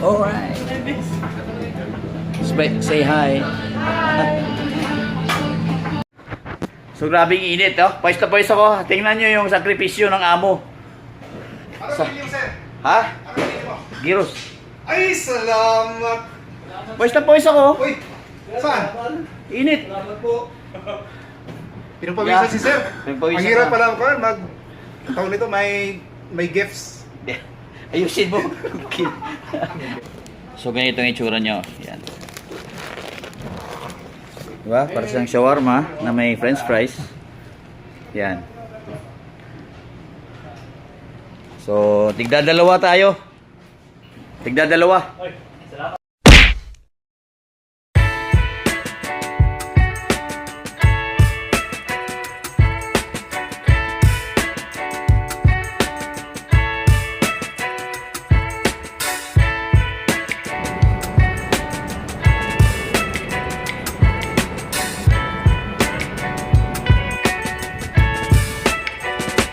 Alright. Say hi. So grabe yung init, oh. Pawis na pawis ako. Tingnan nyo yung sakripisyo ng amo. Ano pinili mo, sir? Ha? Ano pinili mo? Gyros. Ay, salamat! Pawis na pawis ako. Uy, saan? Init. Salamat po. Pinupawisan si sir. Pinupawisan Ang hirap ka. pala ko, taon nito may gifts. Ayusin mo. So ganito yung itsura nyo. Yan. Diba? Para siyang shawarma na may french fries. Yan. So, tigdadalawa tayo. Tigdadalawa.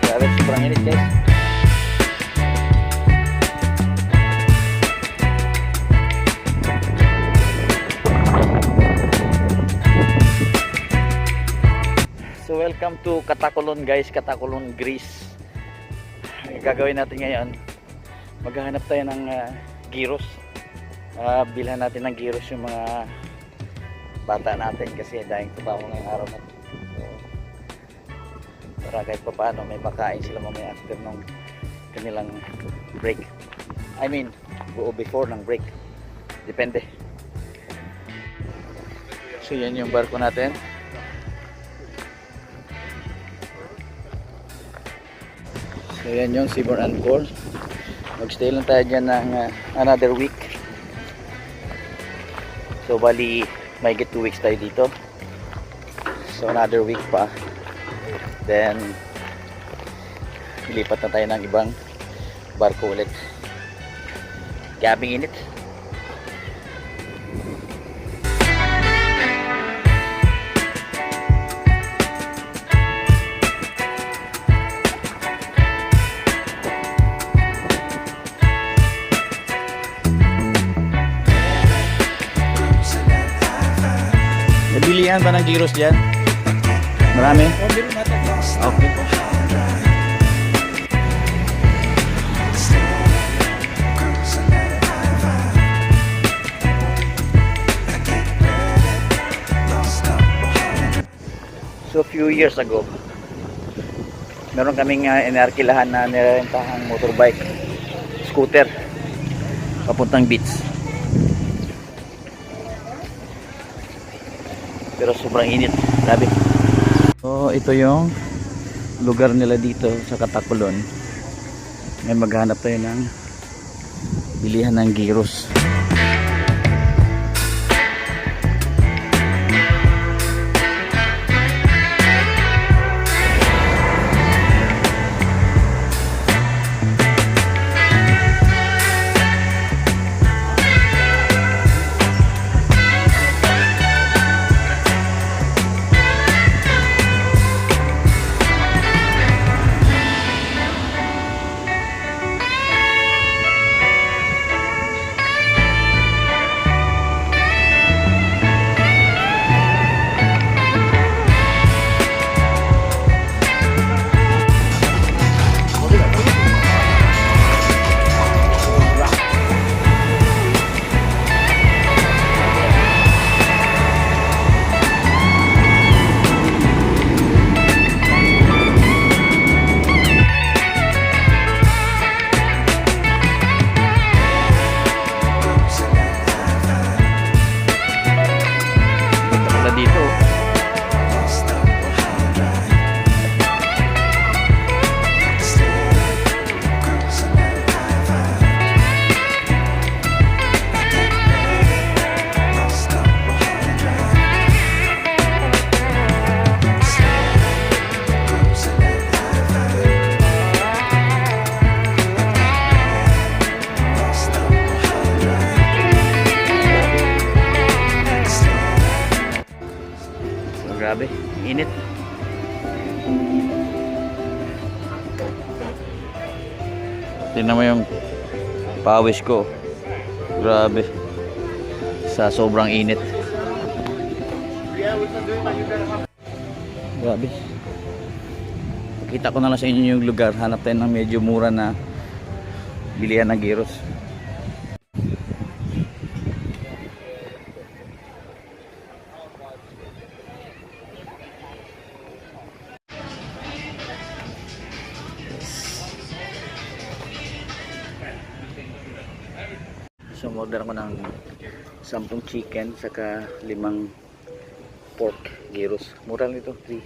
Grabe, sobrang init guys. So welcome to Katakulon guys, Katakulon, Greece. Ang gagawin natin ngayon, maghahanap tayo ng gyros. Bilhan natin ng gyros yung mga bata natin kasi dahil trabaho ngayong araw na to. So, para kahit pa paano may makain sila mamaya after ng kanilang break. I mean, before ng break. Depende. So yan yung barko natin. So yan yung Seymour Anchor. Magstay lang tayo dyan ng another week. So bali may get 2 weeks tayo dito. So another week pa. Then ilipat na tayo ng ibang barko ulit. Gabing init. Nabilihan ba ng gyros dyan? Marami? Okay. So few years ago, meron kaming inarkilahan na nirentahang motorbike, scooter, papuntang beach. Pero sobrang init, grabe. So ito yung lugar nila dito sa Katakulon. Ngayon maghanap tayo ng bilihan ng gyros. Dito. Grabe, init. Tingnan mo yung pawis ko. Grabe. Sa sobrang init. Grabe. Pakita ko na lang sa inyo yung lugar. Hanap tayo ng medyo mura na bilihan ng gyros. So order ko ng 10 chicken saka 5 pork gyros. Mura lang ito, 3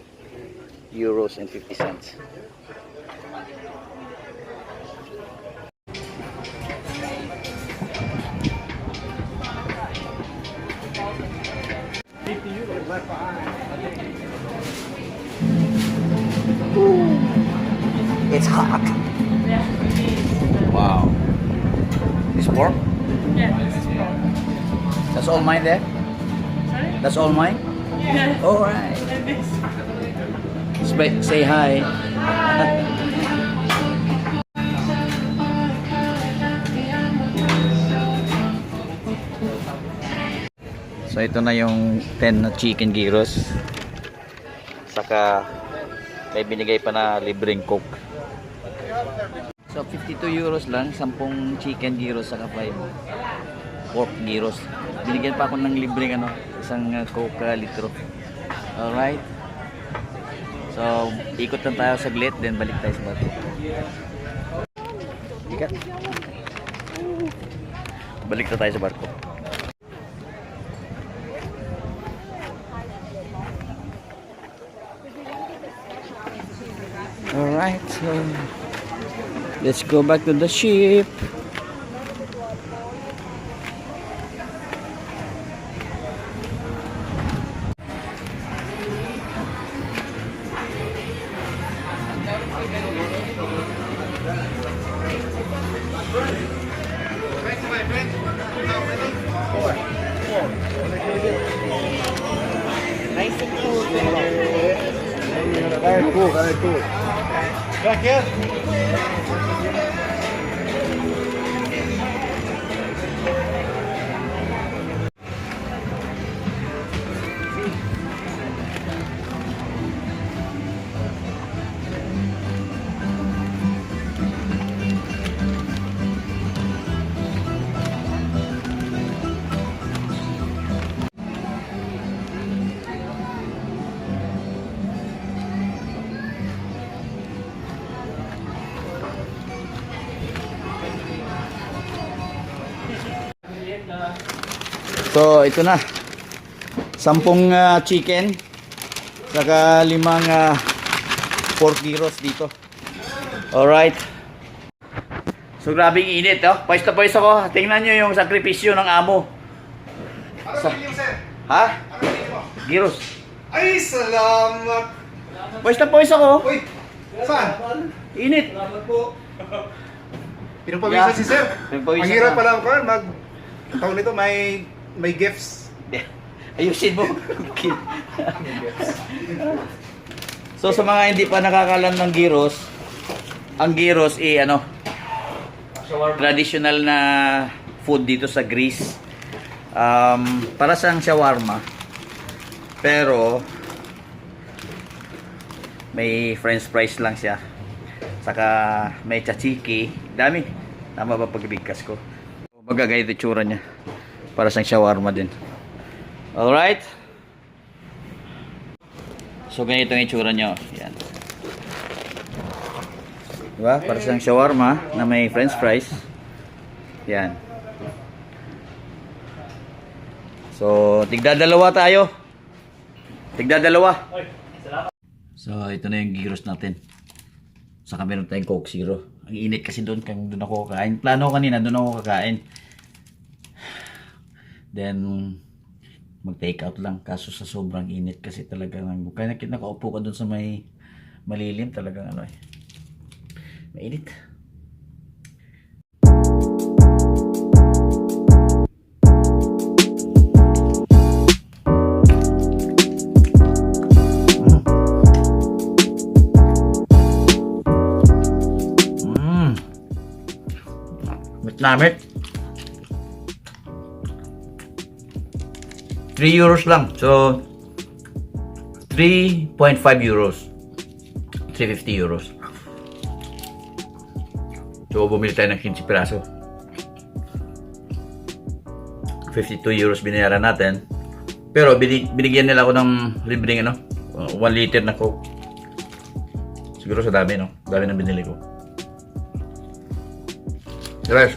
euros and 50 cents. It's hot. Wow. This pork? Yeah. That's all mine there? Sorry? That's all mine? Yeah. Alright. And this. Say hi. So ito na yung 10 na chicken gyros. Saka may binigay pa na libreng coke. So 52 euros lang, 10 chicken gyros saka 5 pork gyros. Binigyan pa ako ng libreng isang coke litro. Alright. So ikot lang tayo saglit, then balik tayo sa bato. Ikat. Balik na tayo sa barko. Alright, so let's go back to the ship. Nice and cool. Very cool, very cool. Back here. So ito na, 10 chicken saka 5 pork gyros dito. Alright. So grabing init, pawis na pawis ako. Tingnan nyo yung sakripisyo ng amo. Ano pinili mo, sir? Ha? Ano pinili mo? Gyros. Ay, salamat. Pawis na pawis ako. Uy, saan? Init. Pinupawisan Yeah. si sir. Pinupawisan Ang hirap ka. pala ko, taon nito may gifts. Ayusin mo. So sa mga hindi pa nakakalam ng gyros, ang gyros traditional na food dito sa Greece. Para siyang shawarma. Pero may french fries lang siya. Saka may tzatziki. Dami. Tama ba pagbigkas ko? Magagay ito tsura niya. Para siyang shawarma din. Alright. So ganito yung itsura niya. Yan. Diba? Para siyang shawarma na may french fries. Yan. So tigdadalawa tayo. Tigdadalawa. So ito na yung gyros natin. Saka meron tayong Coke Zero. Ang init kasi doon doon ako kakain. Plano ko kanina doon ako kakain. Then mag-take out lang kaso sa sobrang init kasi talagang kaya nakaupo ka doon sa may malilim talagang mainit. Mit. 3 euros lang. So 3.5 euros. 350 euros. So bumili tayo ng 15 piraso. 52 euros binayaran natin. Pero binigyan nila ako ng libreng 1 liter na Coke. Siguro sa dami, no? Dami na binili ko. Guys,